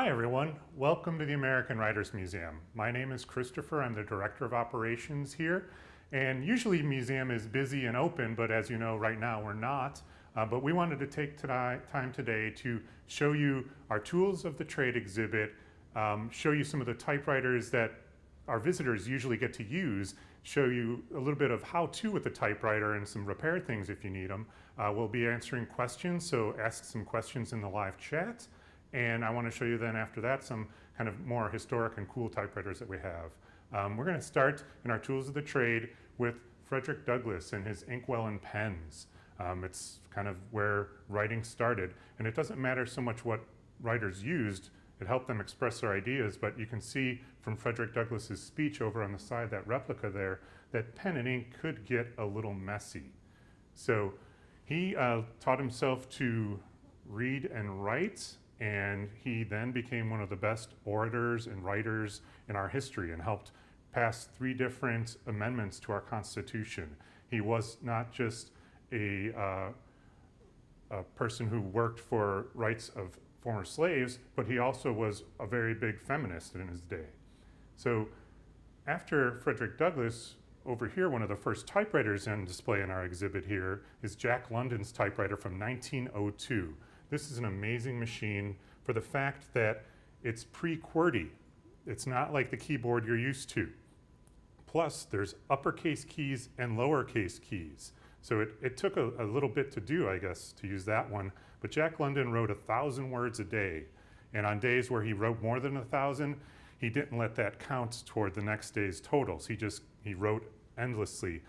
Hi everyone, welcome to the American Writers Museum. My name is Christopher, I'm the Director of Operations here, and usually the museum is busy and open, but as you know right now we're not. But we wanted to take time today to show you our Tools of the Trade exhibit, show you some of the typewriters that our visitors usually get to use, show you a little bit of how-to with the typewriter and some repair things if you need them. We'll be answering questions, so ask some questions in the live chat. And I want to show you then after that some kind of more historic and cool typewriters that we have. We're going to start in our Tools of the Trade with Frederick Douglass and his inkwell and pens. It's kind of where writing started, and it doesn't matter so much what writers used, it helped them express their ideas, but you can see from Frederick Douglass's speech over on the side, that replica there, that pen and ink could get a little messy. So he taught himself to read and write, and he then became one of the best orators and writers in our history and helped pass 3 different amendments to our Constitution. He was not just a person who worked for rights of former slaves, but he also was a very big feminist in his day. So after Frederick Douglass, over here, one of the first typewriters on display in our exhibit here is Jack London's typewriter from 1902. This is an amazing machine for the fact that it's pre-QWERTY. It's not like the keyboard you're used to. Plus, there's uppercase keys and lowercase keys. So it took a little bit to do, I guess, to use that one. But Jack London wrote 1,000 words a day. And on days where he wrote more than 1,000, he didn't let that count toward the next day's totals. He wrote endlessly.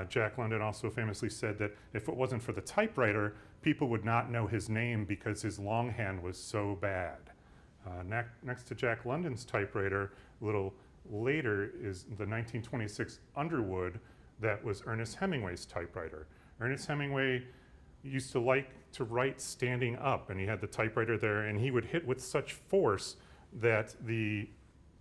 Jack London also famously said that if it wasn't for the typewriter, people would not know his name because his longhand was so bad. Next to Jack London's typewriter, a little later, is the 1926 Underwood that was Ernest Hemingway's typewriter. Ernest Hemingway used to like to write standing up, and he had the typewriter there, and he would hit with such force that the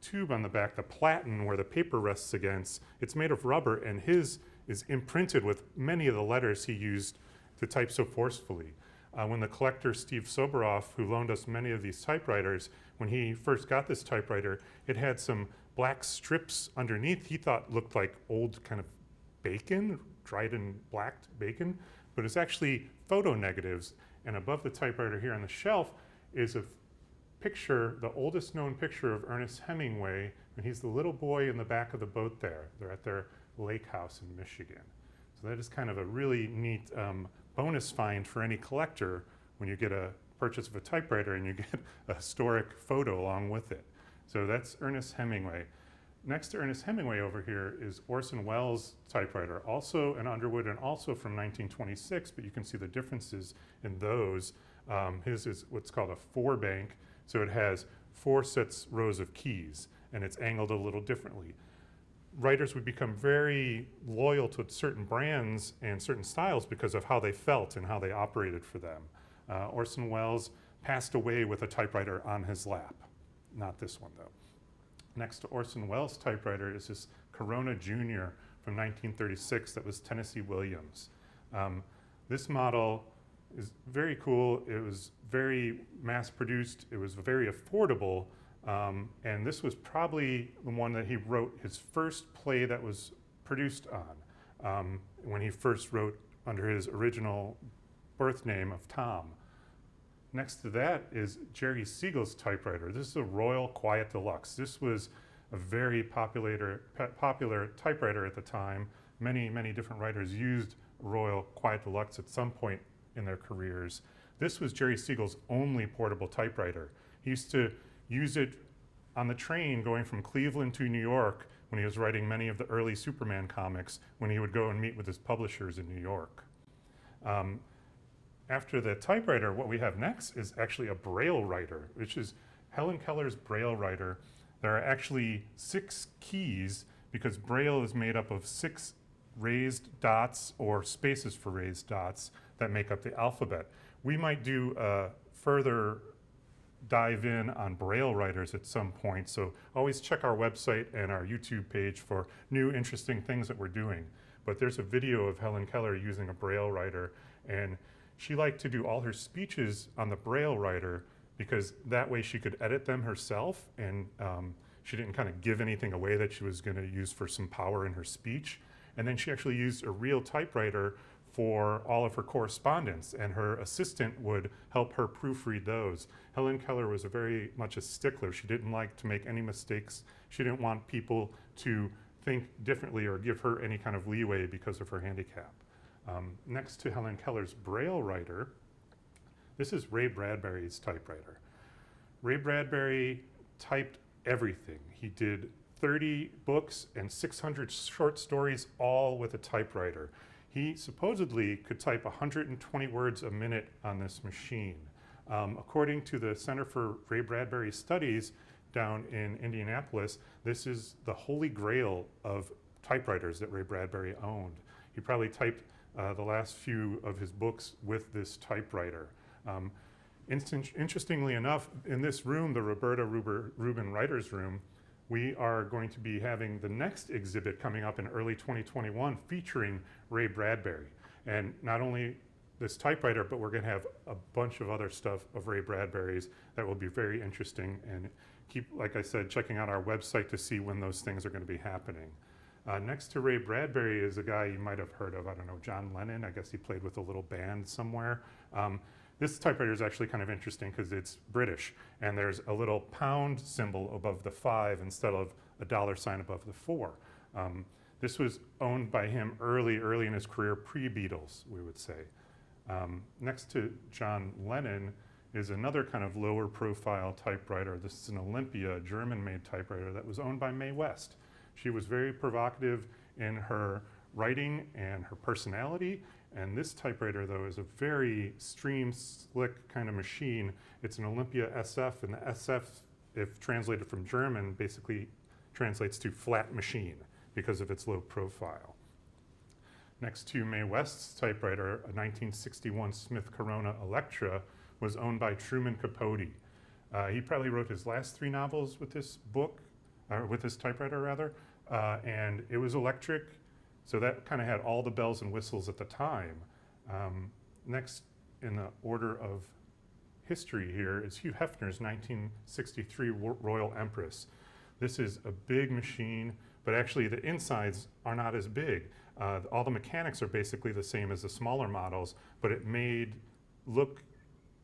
tube on the back, the platen where the paper rests against, it's made of rubber, and his is imprinted with many of the letters he used to type so forcefully. When the collector Steve Soberoff, who loaned us many of these typewriters, when he first got this typewriter, it had some black strips underneath he thought looked like old kind of bacon, dried and blacked bacon, but it's actually photo negatives. And above the typewriter here on the shelf is a picture, the oldest known picture of Ernest Hemingway, and he's the little boy in the back of the boat there. They're at their lake house in Michigan. So that is kind of a really neat bonus find for any collector when you get a purchase of a typewriter and you get a historic photo along with it. So that's Ernest Hemingway. Next to Ernest Hemingway over here is Orson Welles' typewriter, also an Underwood and also from 1926, but you can see the differences in those. His is what's called a 4-bank, so it has 4 rows of keys, and it's angled a little differently. Writers would become very loyal to certain brands and certain styles because of how they felt and how they operated for them. Orson Welles passed away with a typewriter on his lap. Not this one, though. Next to Orson Welles' typewriter is this Corona Jr. from 1936 that was Tennessee Williams. This model is very cool. It was very mass-produced. It was very affordable. And this was probably the one that he wrote his first play that was produced on when he first wrote under his original birth name of Tom. Next to that is Jerry Siegel's typewriter. This is a Royal Quiet Deluxe. This was a very popular typewriter at the time. Many different writers used Royal Quiet Deluxe at some point in their careers. This was Jerry Siegel's only portable typewriter. He used to use it on the train going from Cleveland to New York when he was writing many of the early Superman comics, when he would go and meet with his publishers in New York. After the typewriter, what we have next is actually a Braille Writer, which is Helen Keller's Braille Writer. There are actually 6 keys because Braille is made up of 6 raised dots or spaces for raised dots that make up the alphabet. We might do a further dive in on Braille writers at some point, so always check our website and our YouTube page for new interesting things that we're doing. But there's a video of Helen Keller using a Braille writer, and she liked to do all her speeches on the Braille Writer because that way she could edit them herself, and she didn't kind of give anything away that she was going to use for some power in her speech. And then she actually used a real typewriter for all of her correspondence, and her assistant would help her proofread those. Helen Keller was very much a stickler. She didn't like to make any mistakes. She didn't want people to think differently or give her any kind of leeway because of her handicap. Next to Helen Keller's Braille Writer, this is Ray Bradbury's typewriter. Ray Bradbury typed everything. He did 30 books and 600 short stories, all with a typewriter. He supposedly could type 120 words a minute on this machine. According to the Center for Ray Bradbury Studies down in Indianapolis, this is the holy grail of typewriters that Ray Bradbury owned. He probably typed the last few of his books with this typewriter. Interestingly enough, in this room, the Roberta Rubin Writers Room, we are going to be having the next exhibit coming up in early 2021 featuring Ray Bradbury. And not only this typewriter, but we're going to have a bunch of other stuff of Ray Bradbury's that will be very interesting. And keep, like I said, checking out our website to see when those things are going to be happening. Next to Ray Bradbury is a guy you might have heard of, I don't know, John Lennon. I guess he played with a little band somewhere. This typewriter is actually kind of interesting because it's British, and there's a little pound symbol above the 5 instead of a $sign above the 4. This was owned by him early in his career, pre-Beatles, we would say. Next to John Lennon is another kind of lower profile typewriter. This is an Olympia, German-made typewriter that was owned by Mae West. She was very provocative in her writing and her personality. And this typewriter, though, is a very stream, slick kind of machine. It's an Olympia SF, and the SF, if translated from German, basically translates to flat machine because of its low profile. Next to Mae West's typewriter, a 1961 Smith Corona Electra was owned by Truman Capote. He probably wrote his last 3 novels with this book, or with this typewriter rather, and it was electric. So that kind of had all the bells and whistles at the time. Next in the order of history here is Hugh Hefner's 1963 Royal Empress. This is a big machine, but actually the insides are not as big. All the mechanics are basically the same as the smaller models, but it made look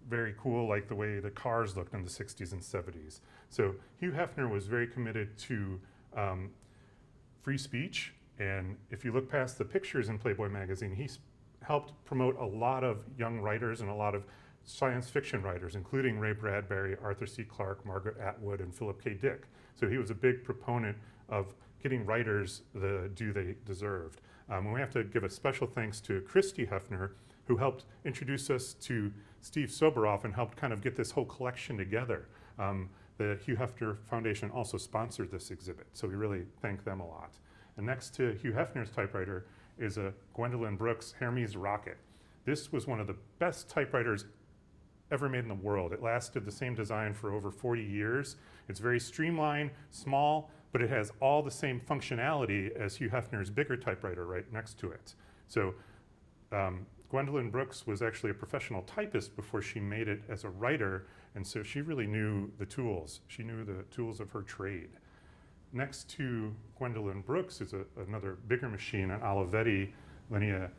very cool like the way the cars looked in the 60s and 70s. So Hugh Hefner was very committed to free speech. And if you look past the pictures in Playboy magazine, he helped promote a lot of young writers and a lot of science fiction writers, including Ray Bradbury, Arthur C. Clarke, Margaret Atwood, and Philip K. Dick. So he was a big proponent of getting writers the due they deserved. And we have to give a special thanks to Christy Hefner, who helped introduce us to Steve Soberoff and helped kind of get this whole collection together. The Hugh Hefner Foundation also sponsored this exhibit, so we really thank them a lot. And next to Hugh Hefner's typewriter is a Gwendolyn Brooks Hermes Rocket. This was one of the best typewriters ever made in the world. It lasted the same design for over 40 years. It's very streamlined, small, but it has all the same functionality as Hugh Hefner's bigger typewriter right next to it. So Gwendolyn Brooks was actually a professional typist before she made it as a writer, and so she really knew the tools. She knew the tools of her trade. Next to Gwendolyn Brooks is another bigger machine, an Olivetti Linea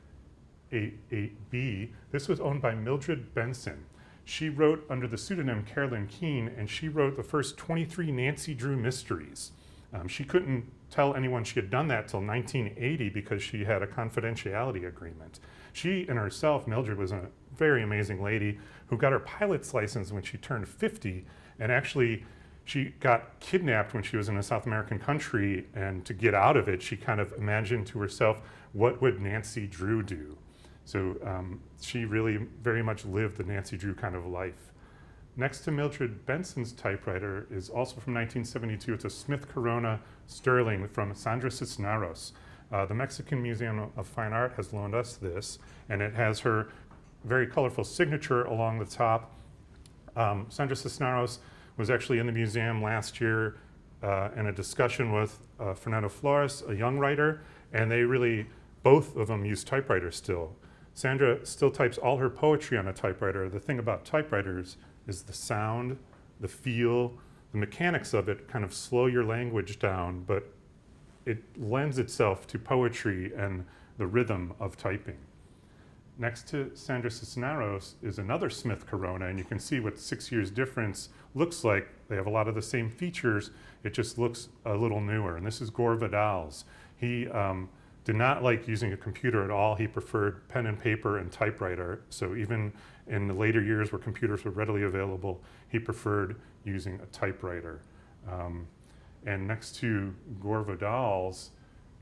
88B. This was owned by Mildred Benson. She wrote under the pseudonym Carolyn Keene, and she wrote the first 23 Nancy Drew mysteries. She couldn't tell anyone she had done that till 1980 because she had a confidentiality agreement. She and herself, Mildred, was a very amazing lady who got her pilot's license when she turned 50, and actually she got kidnapped when she was in a South American country, and to get out of it, she kind of imagined to herself, what would Nancy Drew do? So she really very much lived the Nancy Drew kind of life. Next to Mildred Benson's typewriter is also from 1972. It's a Smith Corona Sterling from Sandra Cisneros. The Mexican Museum of Fine Art has loaned us this, and it has her very colorful signature along the top. Sandra Cisneros was actually in the museum last year in a discussion with Fernando Flores, a young writer, and they really, both of them use typewriters still. Sandra still types all her poetry on a typewriter. The thing about typewriters is the sound, the feel, the mechanics of it kind of slow your language down, but it lends itself to poetry and the rhythm of typing. Next to Sandra Cisneros is another Smith Corona, and you can see what 6 years difference looks like. They have a lot of the same features, it just looks a little newer. And this is Gore Vidal's. He did not like using a computer at all. He preferred pen and paper and typewriter. So even in the later years where computers were readily available, he preferred using a typewriter. And next to Gore Vidal's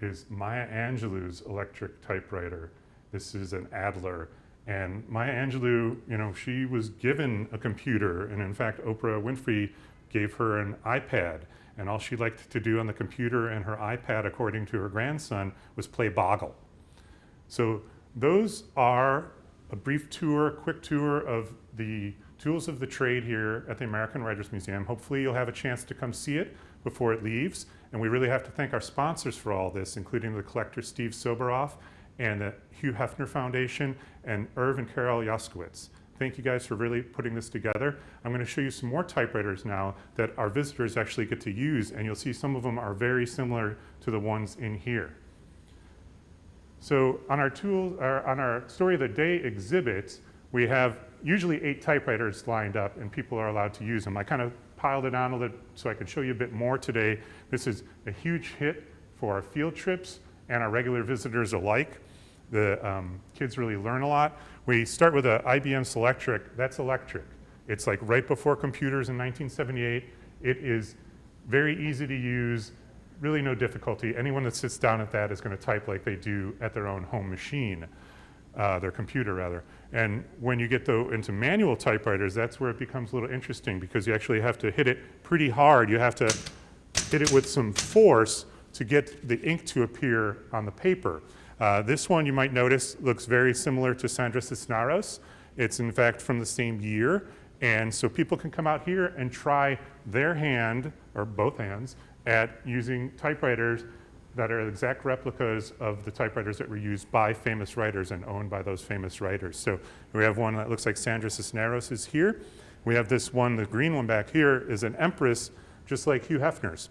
is Maya Angelou's electric typewriter. This is an Adler. And Maya Angelou, you know, she was given a computer, and in fact, Oprah Winfrey gave her an iPad. And all she liked to do on the computer and her iPad, according to her grandson, was play Boggle. So those are a brief tour, quick tour of the tools of the trade here at the American Writers Museum. Hopefully you'll have a chance to come see it before it leaves. And we really have to thank our sponsors for all this, including the collector Steve Soberoff and the Hugh Hefner Foundation and Irv and Carol Yoskowitz. Thank you guys for really putting this together. I'm going to show you some more typewriters now that our visitors actually get to use, and you'll see some of them are very similar to the ones in here. So on our Story of the Day exhibit, we have usually 8 typewriters lined up, and people are allowed to use them. I kind of piled it on a little so I can show you a bit more today. This is a huge hit for our field trips and our regular visitors alike. The kids really learn a lot. We start with a IBM Selectric. That's electric. It's like right before computers in 1978. It is very easy to use, really no difficulty. Anyone that sits down at that is going to type like they do at their own home machine, their computer rather. And when you get into manual typewriters, that's where it becomes a little interesting because you actually have to hit it pretty hard. You have to hit it with some force to get the ink to appear on the paper. This one, you might notice, looks very similar to Sandra Cisneros. It's in fact from the same year. And so people can come out here and try their hand, or both hands, at using typewriters that are exact replicas of the typewriters that were used by famous writers and owned by those famous writers. So we have one that looks like Sandra Cisneros is here. We have this one, the green one back here, is an Empress, just like Hugh Hefner's.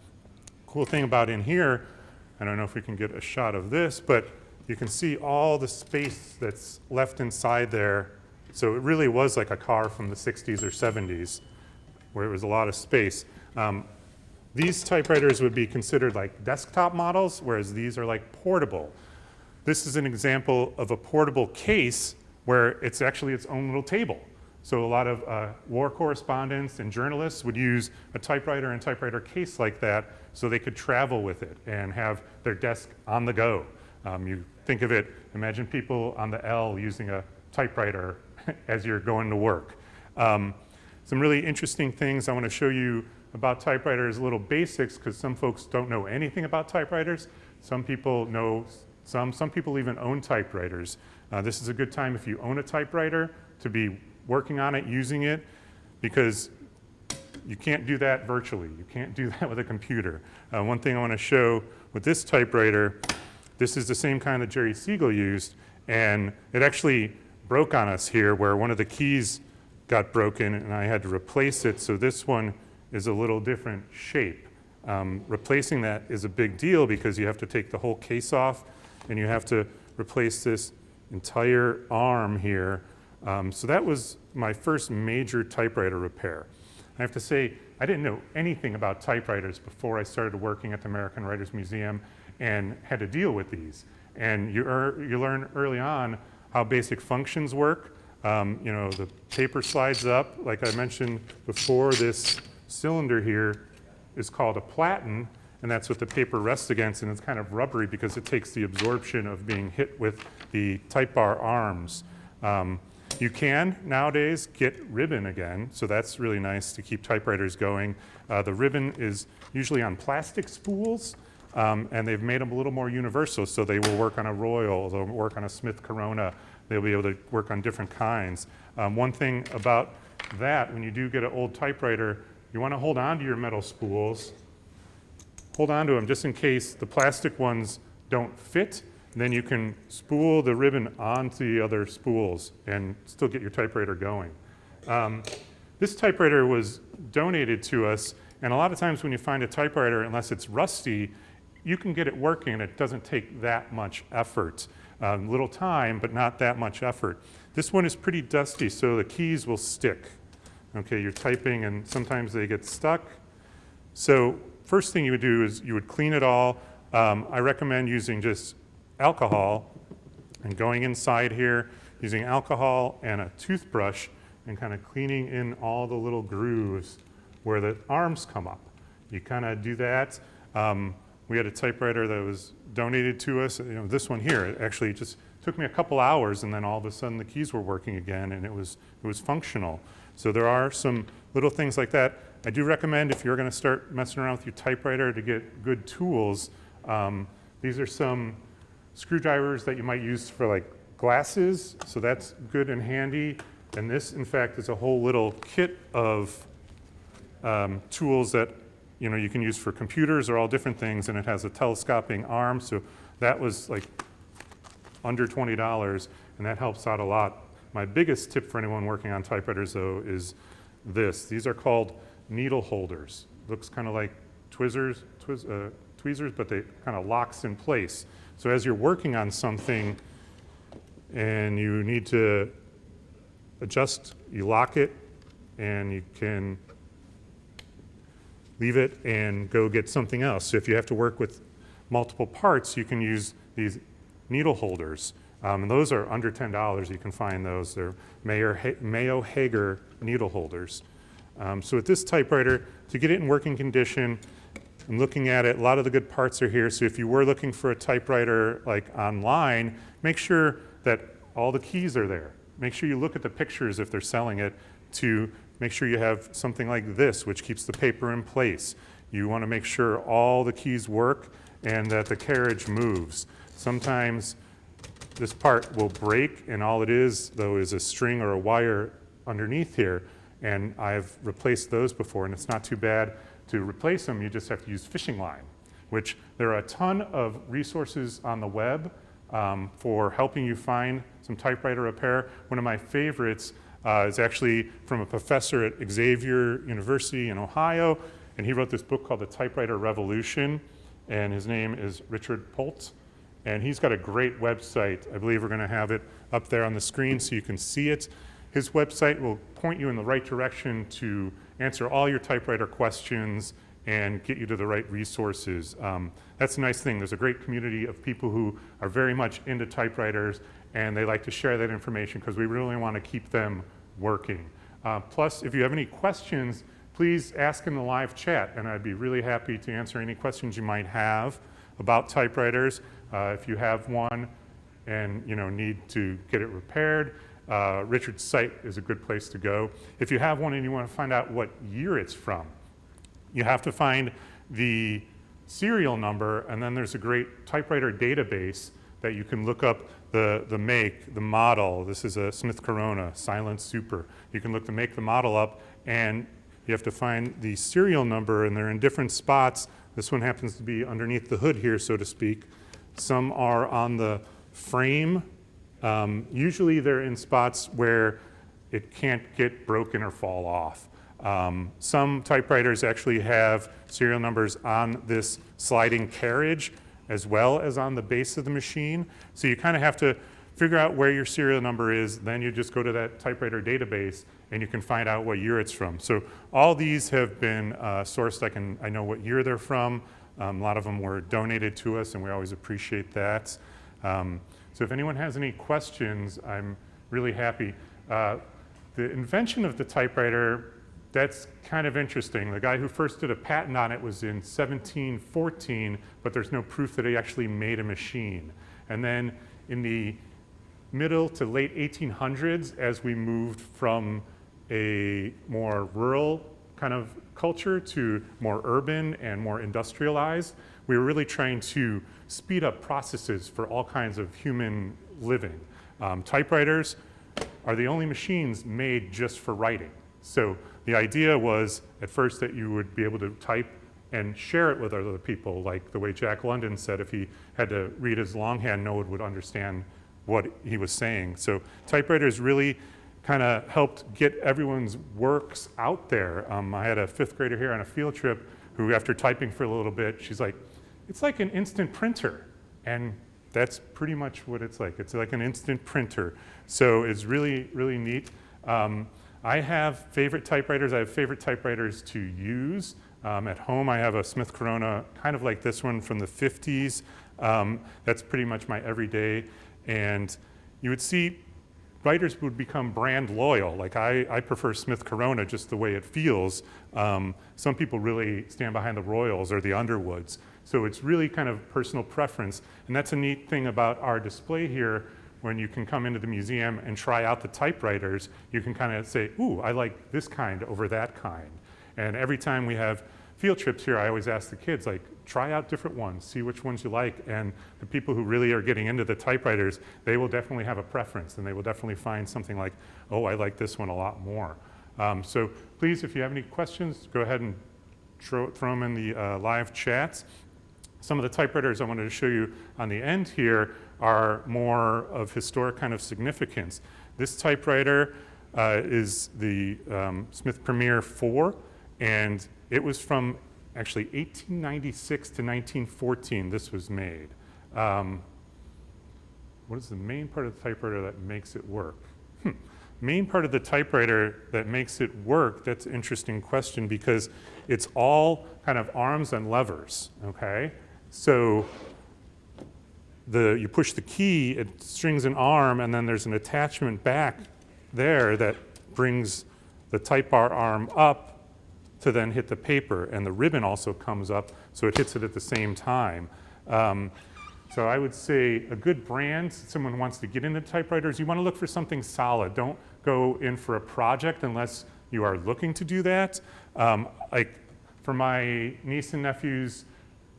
Cool thing about in here, I don't know if we can get a shot of this, but you can see all the space that's left inside there. So it really was like a car from the 60s or 70s, where it was a lot of space. These typewriters would be considered like desktop models, whereas these are like portable. This is an example of a portable case where it's actually its own little table. So a lot of war correspondents and journalists would use a typewriter and typewriter case like that so they could travel with it and have their desk on the go. You think of it, imagine people on the L using a typewriter as you're going to work. Some really interesting things I want to show you about typewriters, little basics, because some folks don't know anything about typewriters. Some people know some people even own typewriters. This is a good time if you own a typewriter to be working on it, using it, because you can't do that virtually. You can't do that with a computer. One thing I want to show with this typewriter, this is the same kind that Jerry Siegel used, and it actually broke on us here where one of the keys got broken and I had to replace it, so this one is a little different shape. Replacing that is a big deal because you have to take the whole case off and you have to replace this entire arm here. So that was my first major typewriter repair. I have to say, I didn't know anything about typewriters before I started working at the American Writers Museum and had to deal with these. And you learn early on how basic functions work. You know, the paper slides up. Like I mentioned before, this cylinder here is called a platen, and that's what the paper rests against, and it's kind of rubbery because it takes the absorption of being hit with the type bar arms. You can nowadays get ribbon again, so that's really nice to keep typewriters going. The ribbon is usually on plastic spools, and they've made them a little more universal, so they will work on a Royal, they'll work on a Smith Corona, they'll be able to work on different kinds. One thing about that, when you do get an old typewriter, you want to hold on to your metal spools. Hold on to them just in case the plastic ones don't fit. Then you can spool the ribbon onto the other spools and still get your typewriter going. This typewriter was donated to us, and a lot of times when you find a typewriter, unless it's rusty, you can get it working and it doesn't take that much effort. Little time, but not that much effort. This one is pretty dusty, so the keys will stick. Okay, you're typing and sometimes they get stuck. So first thing you would do is you would clean it all. I recommend using just alcohol and going inside here, using alcohol and a toothbrush and kind of cleaning in all the little grooves where the arms come up. You kind of do that. We had a typewriter that was donated to us. This one here, it actually just took me a couple hours, and then all of a sudden the keys were working again, and it was functional. So there are some little things like that. I do recommend, if you're going to start messing around with your typewriter, to get good tools. These are some screwdrivers that you might use for like glasses, so that's good and handy. And this, in fact, is a whole little kit of tools that you can use for computers or all different things, and it has a telescoping arm, so that was like under $20, and that helps out a lot. My biggest tip for anyone working on typewriters, though, is this. These are called needle holders. Looks kind of like tweezers, but they kind of locks in place. So as you're working on something and you need to adjust, you lock it, and you can leave it and go get something else. So if you have to work with multiple parts, you can use these needle holders. And those are under $10. You can find those. They're Mayo Hager needle holders. So with this typewriter, to get it in working condition, I'm looking at it, a lot of the good parts are here. So if you were looking for a typewriter like online, make sure that all the keys are there. Make sure you look at the pictures if they're selling it, to make sure you have something like this, which keeps the paper in place. You want to make sure all the keys work and that the carriage moves. Sometimes this part will break, and all it is, though, is a string or a wire underneath here. And I've replaced those before, and it's not too bad to replace them. You just have to use fishing line, which there are a ton of resources on the web for helping you find some typewriter repair. One of my favorites is actually from a professor at Xavier University in Ohio, and he wrote this book called The Typewriter Revolution, and his name is Richard Poltz, and he's got a great website. I believe we're going to have it up there on the screen so you can see it. His website will point you in the right direction to answer all your typewriter questions and get you to the right resources. That's a nice thing. There's a great community of people who are very much into typewriters, and they like to share that information because we really want to keep them working. Plus, if you have any questions, please ask in the live chat, and I'd be really happy to answer any questions you might have about typewriters. If you have one and need to get it repaired, Richard's site is a good place to go. If you have one and you want to find out what year it's from, you have to find the serial number, and then there's a great typewriter database that you can look up the make, the model. This is a Smith Corona Silent Super. You can look the make, the model up, and you have to find the serial number, and they're in different spots. This one happens to be underneath the hood here, so to speak. Some are on the frame. Usually they're in spots where it can't get broken or fall off. Some typewriters actually have serial numbers on this sliding carriage as well as on the base of the machine. So you kind of have to figure out where your serial number is, then you just go to that typewriter database and you can find out what year it's from. So all these have been sourced. I know what year they're from. A lot of them were donated to us, and we always appreciate that. So if anyone has any questions, I'm really happy. The invention of the typewriter, that's kind of interesting. The guy who first did a patent on it was in 1714, but there's no proof that he actually made a machine. And then in the middle to late 1800s, as we moved from a more rural kind of culture to more urban and more industrialized, we were really trying to speed up processes for all kinds of human living. Typewriters are the only machines made just for writing. So the idea was at first that you would be able to type and share it with other people, like the way Jack London said if he had to read his longhand, no one would understand what he was saying. So typewriters really kind of helped get everyone's works out there. I had a 5th grader here on a field trip who, after typing for a little bit, she's like, it's like an instant printer. And that's pretty much what it's like. It's like an instant printer. So it's really, really neat. I have favorite typewriters. I have favorite typewriters to use. At home, I have a Smith Corona, kind of like this one from the 50s. That's pretty much my everyday. And you would see writers would become brand loyal. Like I prefer Smith Corona just the way it feels. Some people really stand behind the Royals or the Underwoods. So it's really kind of personal preference. And that's a neat thing about our display here. When you can come into the museum and try out the typewriters, you can kind of say, ooh, I like this kind over that kind. And every time we have field trips here, I always ask the kids, like, try out different ones, see which ones you like. And the people who really are getting into the typewriters, they will definitely have a preference, and they will definitely find something like, oh, I like this one a lot more. So please, if you have any questions, go ahead and throw them in the live chats. Some of the typewriters I wanted to show you on the end here are more of historic kind of significance. This typewriter is the Smith Premier 4, and it was from actually 1896 to 1914 this was made. What is the main part of the typewriter that makes it work? Main part of the typewriter that makes it work, that's an interesting question because it's all kind of arms and levers, okay? So you push the key, it strings an arm, and then there's an attachment back there that brings the type bar arm up to then hit the paper, and the ribbon also comes up, so it hits it at the same time. So I would say a good brand, someone wants to get into typewriters, you want to look for something solid. Don't go in for a project unless you are looking to do that. Like for my niece and nephew's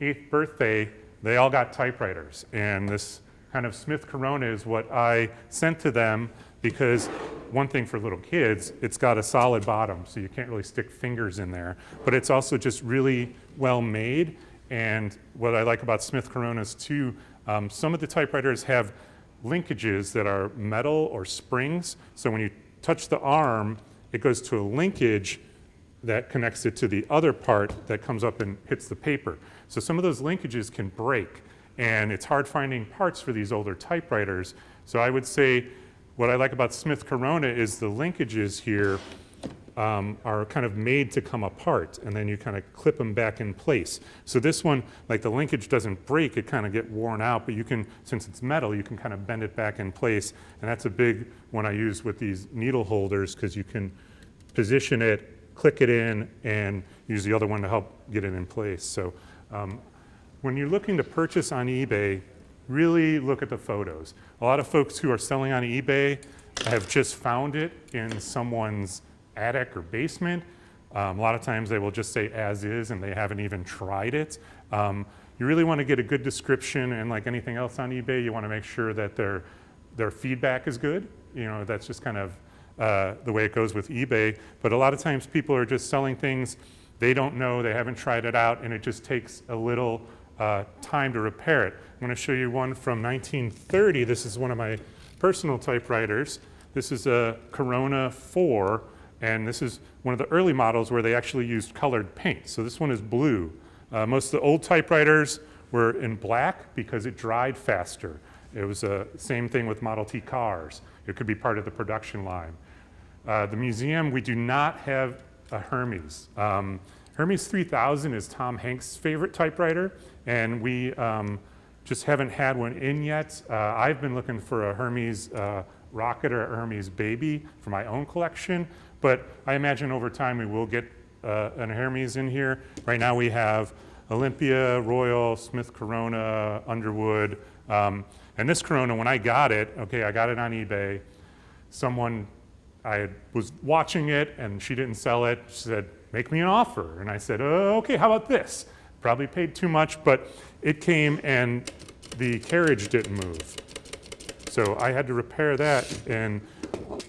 8th birthday, they all got typewriters, and this kind of Smith Corona is what I sent to them because one thing for little kids, it's got a solid bottom, so you can't really stick fingers in there, but it's also just really well made. And what I like about Smith Coronas too, some of the typewriters have linkages that are metal or springs, so when you touch the arm, it goes to a linkage that connects it to the other part that comes up and hits the paper. So some of those linkages can break, and it's hard finding parts for these older typewriters. So I would say what I like about Smith Corona is the linkages here are kind of made to come apart, and then you kind of clip them back in place. So this one, like the linkage doesn't break, it kind of get worn out, but you can, since it's metal, you can kind of bend it back in place. And that's a big one I use with these needle holders because you can position it, click it in, and use the other one to help get it in place. So when you're looking to purchase on eBay, really look at the photos. A lot of folks who are selling on eBay have just found it in someone's attic or basement. A lot of times they will just say as is and they haven't even tried it. You really want to get a good description, and like anything else on eBay, you want to make sure that their feedback is good. You know, that's just kind of the way it goes with eBay. But a lot of times people are just selling things they don't know, they haven't tried it out, and it just takes a little time to repair it. I'm going to show you one from 1930. This is one of my personal typewriters. This is a Corona 4, and this is one of the early models where they actually used colored paint. So this one is blue. Most of the old typewriters were in black because it dried faster. It was the same thing with Model T cars. It could be part of the production line. The museum, we do not have a Hermes. Hermes 3000 is Tom Hanks' favorite typewriter, and we just haven't had one in yet. I've been looking for a Hermes Rocket or a Hermes Baby for my own collection, but I imagine over time we will get an Hermes in here. Right now we have Olympia, Royal, Smith Corona, Underwood, and this Corona, when I got it, okay, I got it on eBay. I was watching it and she didn't sell it. She said, make me an offer. And I said, oh, okay, how about this? Probably paid too much, but it came and the carriage didn't move. So I had to repair that, and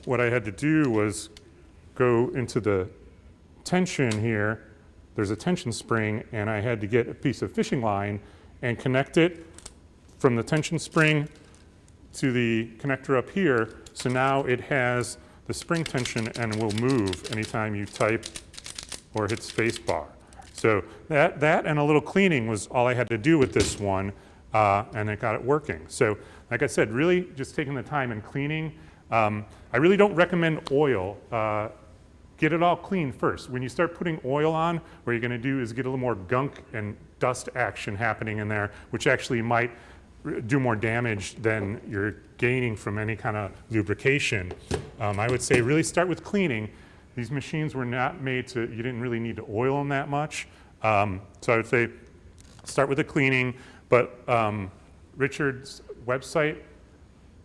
what I had to do was go into the tension here. There's a tension spring, and I had to get a piece of fishing line and connect it from the tension spring to the connector up here. So now it has the spring tension and will move anytime you type or hit spacebar. So that and a little cleaning was all I had to do with this one, and it got it working. So like I said, really just taking the time and cleaning. I really don't recommend oil. Get it all clean first. When you start putting oil on, what you're gonna do is get a little more gunk and dust action happening in there, which actually might do more damage than you're gaining from any kind of lubrication. I would say really start with cleaning. These machines were not made to, you didn't really need to oil them that much. So I would say start with the cleaning, but Richard's website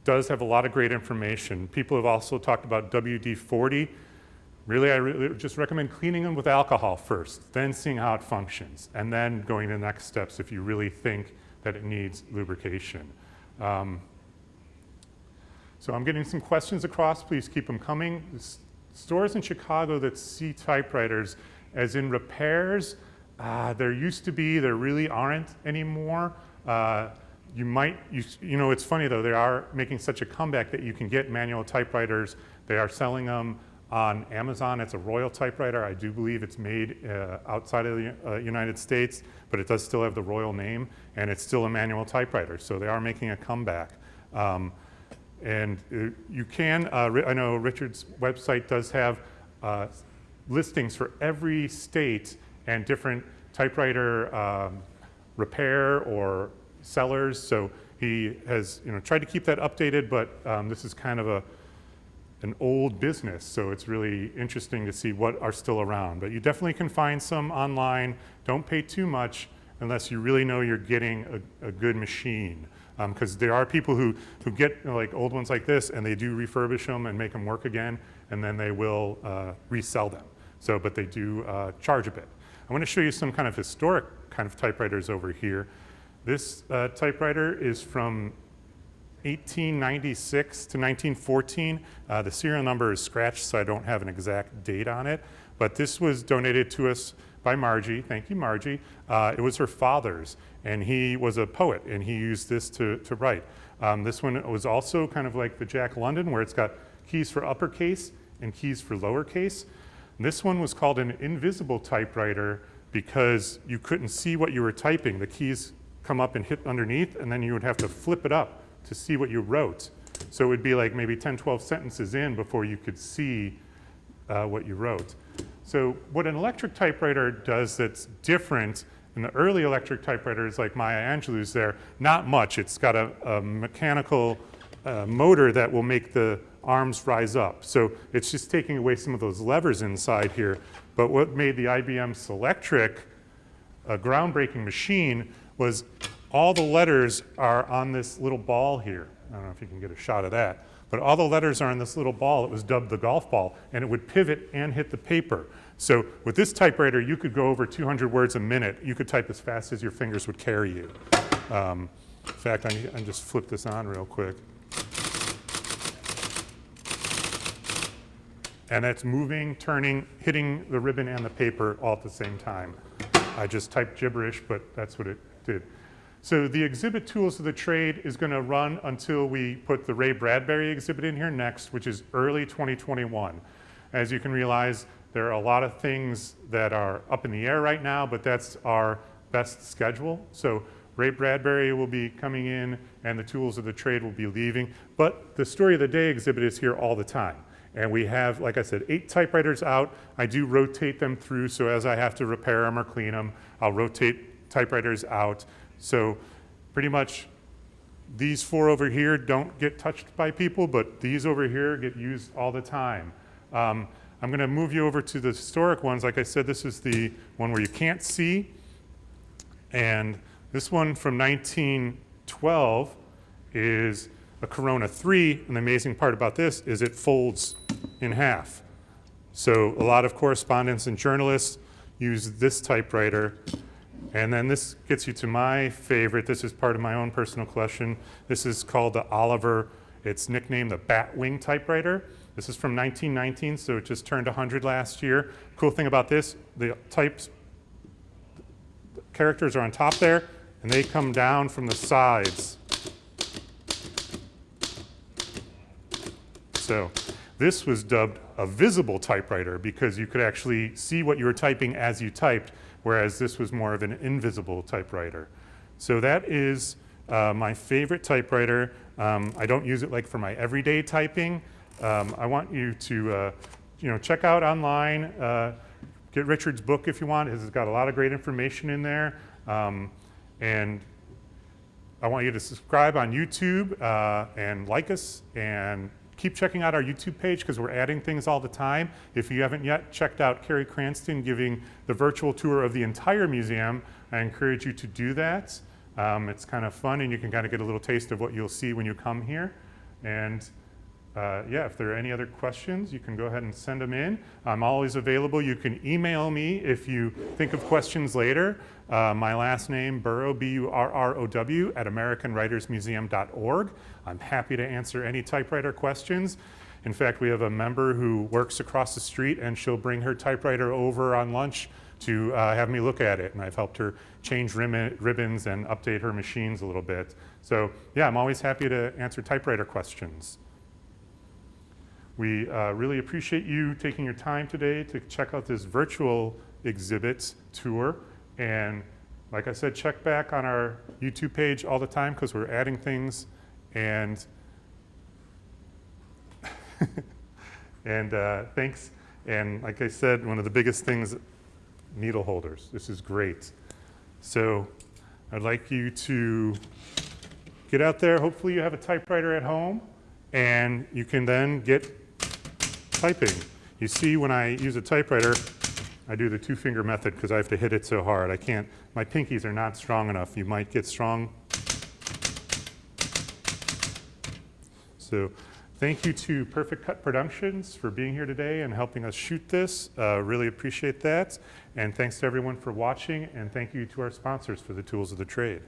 does have a lot of great information. People have also talked about WD-40. Really, I really just recommend cleaning them with alcohol first, then seeing how it functions, and then going to the next steps if you really think that it needs lubrication. So I'm getting some questions across. Please keep them coming. Stores in Chicago that see typewriters as in repairs, there used to be, there really aren't anymore. You know, it's funny though, they are making such a comeback that you can get manual typewriters. They are selling them on Amazon. It's a Royal typewriter. I do believe it's made outside of the United States, but it does still have the Royal name, and it's still a manual typewriter. So they are making a comeback. And you can, I know Richard's website does have listings for every state and different typewriter repair or sellers. So he has, you know, tried to keep that updated, but this is kind of an old business, so it's really interesting to see what are still around. But you definitely can find some online. Don't pay too much unless you really know you're getting a good machine. Because there are people who get, you know, like old ones like this, and they do refurbish them and make them work again, and then they will resell them. So, but they do charge a bit. I want to show you some kind of historic kind of typewriters over here. This typewriter is from 1896 to 1914. The serial number is scratched, so I don't have an exact date on it. But this was donated to us by Margie. Thank you, Margie. It was her father's, and he was a poet, and he used this to write. This one was also kind of like the Jack London, where it's got keys for uppercase and keys for lowercase. This one was called an invisible typewriter because you couldn't see what you were typing. The keys come up and hit underneath, and then you would have to flip it up to see what you wrote. So it would be like maybe 10, 12 sentences in before you could see what you wrote. So what an electric typewriter does that's different in the early electric typewriters like Maya Angelou's there, not much. It's got a mechanical motor that will make the arms rise up. So it's just taking away some of those levers inside here. But what made the IBM Selectric a groundbreaking machine was all the letters are on this little ball here. I don't know if you can get a shot of that, but all the letters are on this little ball. It was dubbed the golf ball, and it would pivot and hit the paper. So with this typewriter, you could go over 200 words a minute. You could type as fast as your fingers would carry you. In fact, I just flip this on real quick. And that's moving, turning, hitting the ribbon and the paper all at the same time. I just typed gibberish, but that's what it did. So the exhibit Tools of the Trade is going to run until we put the Ray Bradbury exhibit in here next, which is early 2021. As you can realize, there are a lot of things that are up in the air right now, but that's our best schedule. So Ray Bradbury will be coming in, and the Tools of the Trade will be leaving. But the Story of the Day exhibit is here all the time. And we have, like I said, 8 typewriters out. I do rotate them through, so as I have to repair them or clean them, I'll rotate typewriters out. So pretty much these 4 over here don't get touched by people, but these over here get used all the time. I'm going to move you over to the historic ones. Like I said, this is the one where you can't see. And this one from 1912 is a Corona 3. And the amazing part about this is it folds in half. So a lot of correspondents and journalists use this typewriter. And then this gets you to my favorite. This is part of my own personal collection. This is called the Oliver. It's nicknamed the Batwing Typewriter. This is from 1919, so it just turned 100 last year. Cool thing about this, the characters are on top there, and they come down from the sides. So This was dubbed a visible typewriter because you could actually see what you were typing as you typed, whereas this was more of an invisible typewriter. So that is my favorite typewriter. I don't use it like for my everyday typing. I want you to check out online, get Richard's book if you want. It's got a lot of great information in there. And I want you to subscribe on YouTube and like us, and keep checking out our YouTube page because we're adding things all the time. If you haven't yet checked out Carrie Cranston giving the virtual tour of the entire museum, I encourage you to do that. It's kind of fun, and you can kind of get a little taste of what you'll see when you come here. And yeah, if there are any other questions, you can go ahead and send them in. I'm always available. You can email me if you think of questions later. My last name, Burrow, B-U-R-R-O-W, at AmericanWritersMuseum.org. I'm happy to answer any typewriter questions. In fact, we have a member who works across the street, and she'll bring her typewriter over on lunch to have me look at it. And I've helped her change ribbons and update her machines a little bit. So yeah, I'm always happy to answer typewriter questions. We really appreciate you taking your time today to check out this virtual exhibit tour. And like I said, check back on our YouTube page all the time because we're adding things. And and thanks. And like I said, one of the biggest things, needle holders. This is great. So I'd like you to get out there. Hopefully you have a typewriter at home, and you can then get typing. You see, when I use a typewriter, I do the two-finger method because I have to hit it so hard. I can't, my pinkies are not strong enough. You might get strong. So thank you to Perfect Cut Productions for being here today and helping us shoot this. Really appreciate that. And thanks to everyone for watching, and thank you to our sponsors for the tools of the trade.